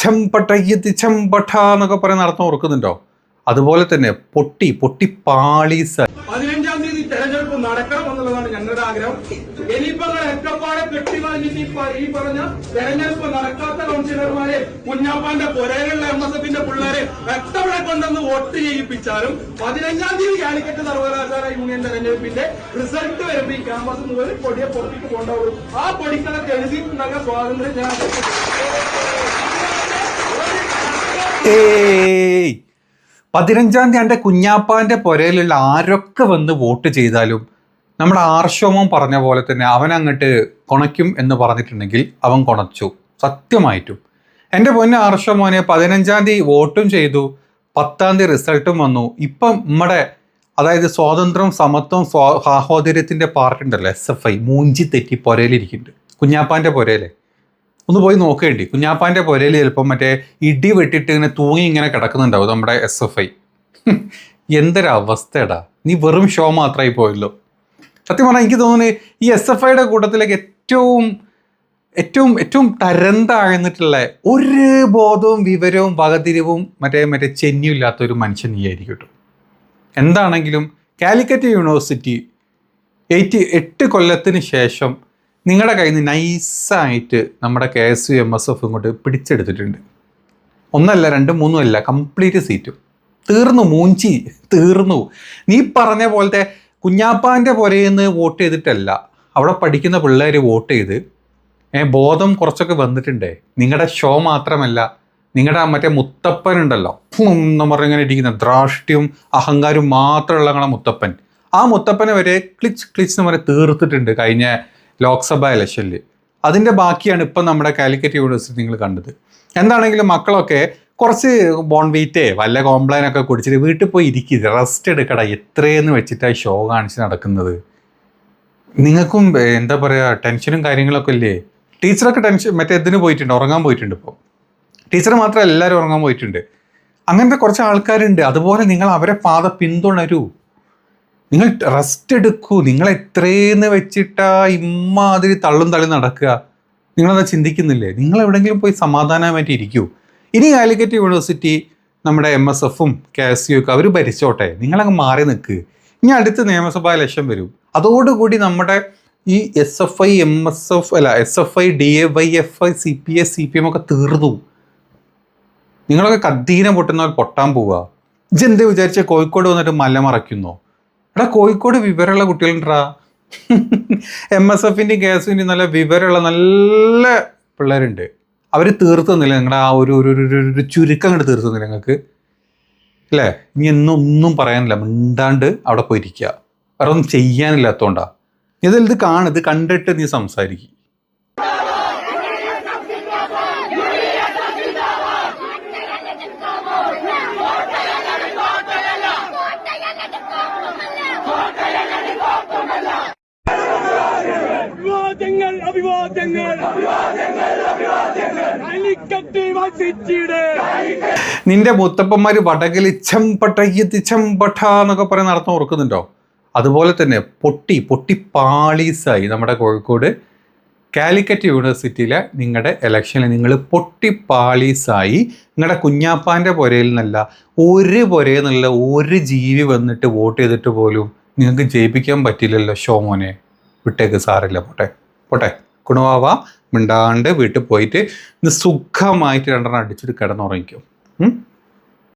ചെമ്പട്ട എന്നൊക്കെ പറയുന്ന അർത്ഥം ഓർക്കുന്നുണ്ടോ? അതുപോലെ തന്നെ പൊട്ടി പാളീസ. 15-ാം തീയതി തെരഞ്ഞെടുപ്പ് നടക്കണമെന്നുള്ളതാണ് ഞങ്ങളുടെ ആഗ്രഹം. ഇനിയിപ്പോ എക്കപ്പാടെ കെട്ടിവഴിഞ്ഞിട്ട് ഈ പറഞ്ഞ തെരഞ്ഞെടുപ്പ് നടക്കാത്ത കൗൺസിലർമാരെ കുഞ്ഞാപ്പാന്റെ പുരയിലുള്ള MSFന്റെ പിള്ളേരെ എത്തവിടെ കൊണ്ടുവന്ന് വോട്ട് ചെയ്യിപ്പിച്ചാലും 15-ാം തീയതി കാലിക്കറ്റ് സർവകലാശാല യൂണിയൻ തെരഞ്ഞെടുപ്പിന്റെ റിസൾട്ട് വരുമ്പോൾ ഈ ക്യാമ്പസ് മുതൽ കൊടിയെ പുറത്തേക്ക് കൊണ്ടുപോകും. ആ കൊടികളൊക്കെ എഴുതിയിട്ടുണ്ടാകുക സ്വാതന്ത്ര്യം ജനാധിപത്യം. 15-ാം തീയതി എൻ്റെ കുഞ്ഞാപ്പാൻ്റെ പുരയിലുള്ള ആരൊക്കെ വന്ന് വോട്ട് ചെയ്താലും നമ്മുടെ ആർഷോമോൻ പറഞ്ഞ പോലെ തന്നെ അവൻ അങ്ങോട്ട് കൊണയ്ക്കും എന്ന് പറഞ്ഞിട്ടുണ്ടെങ്കിൽ അവൻ കൊണച്ചു. സത്യമായിട്ടും എൻ്റെ പൊന്നെ ആർഷോമോനെ 15-ാം തീയതി വോട്ടും ചെയ്തു, 10-ാം തീയതി റിസൾട്ടും വന്നു. ഇപ്പം നമ്മുടെ അതായത് സ്വാതന്ത്ര്യം സമത്വം സാഹോദര്യത്തിൻ്റെ പാർട്ടി ഉണ്ടല്ലോ SFI മൂഞ്ചി തെറ്റി പുരയിലിരിക്കുന്നുണ്ട്. കുഞ്ഞാപ്പാൻ്റെ പുരയിലെ ഒന്ന് പോയി നോക്കേണ്ടി. കുഞ്ഞാപ്പാൻ്റെ പുരയിൽ ചിലപ്പം മറ്റേ ഇടി വെട്ടിട്ട് ഇങ്ങനെ തൂങ്ങി ഇങ്ങനെ കിടക്കുന്നുണ്ടാവും നമ്മുടെ SFI. എന്തൊരവസ്ഥയടാ, നീ വെറും ഷോ മാത്രമായി പോയല്ലോ. സത്യം പറഞ്ഞാൽ എനിക്ക് തോന്നുന്നത് ഈ SFIയുടെ കൂട്ടത്തിലേക്ക് ഏറ്റവും തരം താഴ്ന്നിട്ടുള്ള ഒരു ബോധവും വിവരവും വകതിരിവും മറ്റേ ചെന്നിയും ഇല്ലാത്തൊരു മനുഷ്യൻ നീ ആയിരിക്കും കേട്ടോ. എന്താണെങ്കിലും കാലിക്കറ്റ് യൂണിവേഴ്സിറ്റി 8 കൊല്ലത്തിന് ശേഷം നിങ്ങളുടെ കയ്യിൽ നിന്ന് നൈസായിട്ട് നമ്മുടെ KSU MSF ഇങ്ങോട്ട് പിടിച്ചെടുത്തിട്ടുണ്ട്. 1 അല്ല 2 3 അല്ല, കംപ്ലീറ്റ് സീറ്റും തീർന്നു. മൂഞ്ചി തീർന്നു. നീ പറഞ്ഞ പോലത്തെ കുഞ്ഞാപ്പാൻ്റെ പുരയിൽ നിന്ന് വോട്ട് ചെയ്തിട്ടല്ല, അവിടെ പഠിക്കുന്ന പിള്ളേർ വോട്ട് ചെയ്ത് ബോധം കുറച്ചൊക്കെ വന്നിട്ടുണ്ടേ. നിങ്ങളുടെ ഷോ മാത്രമല്ല, നിങ്ങളുടെ മറ്റേ മുത്തപ്പനുണ്ടല്ലോ എന്ന് പറഞ്ഞിങ്ങനെ ഇരിക്കുന്ന ദ്രാഷ്ട്യവും അഹങ്കാരവും മാത്രമുള്ള നിങ്ങളുടെ മുത്തപ്പൻ, ആ മുത്തപ്പനെ വരെ ക്ലിച്ച് എന്ന് പറഞ്ഞ് തീർത്തിട്ടുണ്ട് കഴിഞ്ഞ ലോക്സഭ ഇലക്ഷനിൽ. അതിൻ്റെ ബാക്കിയാണ് ഇപ്പം നമ്മുടെ കാലിക്കറ്റ് യൂണിവേഴ്സിറ്റി നിങ്ങൾ കണ്ടത്. എന്താണെങ്കിലും മക്കളൊക്കെ കുറച്ച് ബോൺവീറ്റേ വല്ല കോംപ്ലൈനൊക്കെ കുടിച്ചിട്ട് വീട്ടിൽ പോയി ഇരിക്കുക, റെസ്റ്റ് എടുക്കട. എത്രയെന്ന് വെച്ചിട്ടാണ് ഷോ കാണിച്ച് നടക്കുന്നത്? നിങ്ങൾക്കും എന്താ പറയുക ടെൻഷനും കാര്യങ്ങളൊക്കെ ഇല്ലേ? ടീച്ചറൊക്കെ മറ്റേ ഇതിന് പോയിട്ടുണ്ട്, ഉറങ്ങാൻ പോയിട്ടുണ്ട്. ഇപ്പോൾ ടീച്ചർ മാത്രമല്ല എല്ലാവരും ഉറങ്ങാൻ പോയിട്ടുണ്ട്. അങ്ങനത്തെ കുറച്ച് ആൾക്കാരുണ്ട്. അതുപോലെ നിങ്ങൾ അവരെ പാത പിന്തുണരൂ, നിങ്ങൾ റെസ്റ്റ് എടുക്കൂ. നിങ്ങൾ എത്രയെന്ന് വെച്ചിട്ടാ ഇമ്മാതിരി തള്ളും തള്ളി നടക്കുക? നിങ്ങളത് ചിന്തിക്കുന്നില്ലേ? നിങ്ങൾ എവിടെയെങ്കിലും പോയി സമാധാനമായിട്ട് ഇരിക്കൂ. ഇനി കാലിക്കറ്റ് യൂണിവേഴ്സിറ്റി നമ്മുടെ MSFും KSU ഒക്കെ അവർ ഭരിച്ചോട്ടെ, നിങ്ങളങ്ങ് മാറി നിൽക്ക്. ഇനി അടുത്ത നിയമസഭാ ഇലക്ഷൻ വരും, അതോടുകൂടി നമ്മുടെ ഈ SFI MSF അല്ല SFI DYFI CPA CPM ഒക്കെ തീർന്നു. നിങ്ങളൊക്കെ കദ്ദീനം പൊട്ടുന്നവർ പൊട്ടാൻ പോവുക. ഇതെന്ത് വിചാരിച്ച കോഴിക്കോട് വന്നിട്ട് മല മറയ്ക്കുന്നോ? എടാ കോഴിക്കോട് വിവരമുള്ള കുട്ടികളുണ്ടാ. MSFൻ്റെയും KSUവിൻ്റെയും നല്ല വിവരമുള്ള നല്ല പിള്ളേരുണ്ട്. അവർ തീർത്തുന്നില്ല നിങ്ങളുടെ ആ ഒരു ചുരുക്കം അങ്ങോട്ട് തീർത്തുന്നില്ല നിങ്ങൾക്ക് അല്ലേ? ഇനി ഒന്നും പറയാനില്ല, മിണ്ടാണ്ട് അവിടെ പോയിരിക്കുക. വേറെ ഒന്നും ചെയ്യാനില്ലാത്തതുകൊണ്ടാ. ഇത് ഇത് കണ്ടിട്ട് നീ സംസാരിക്കും. നിന്റെ മുത്തപ്പന്മാര് വടകല് ചെമ്പട്ട എന്നൊക്കെ പറയുന്ന അർത്ഥം ഓർക്കുന്നുണ്ടോ? അതുപോലെ തന്നെ പൊട്ടി പാളീസായി നമ്മുടെ കോഴിക്കോട് കാലിക്കറ്റ് യൂണിവേഴ്സിറ്റിയിലെ നിങ്ങളുടെ ഇലക്ഷനിൽ നിങ്ങൾ പൊട്ടിപ്പാളീസായി. നിങ്ങളുടെ കുഞ്ഞാപ്പാൻ്റെ പുരയിൽ നിന്നല്ല, ഒരു പുരയിൽ നിന്നല്ല ഒരു ജീവി വന്നിട്ട് വോട്ട് ചെയ്തിട്ട് പോലും നിങ്ങൾക്ക് ജയിപ്പിക്കാൻ പറ്റില്ലല്ലോ. ഷോമോനെ വിട്ടേക്ക്, സാറില്ല, പോട്ടെ കുണുവാവ. മിണ്ടാണ്ട് വീട്ടിൽ പോയിട്ട് ഇന്ന് സുഖമായിട്ട് 2 അടിച്ചിട്ട് കിടന്നുറങ്ങിക്കും.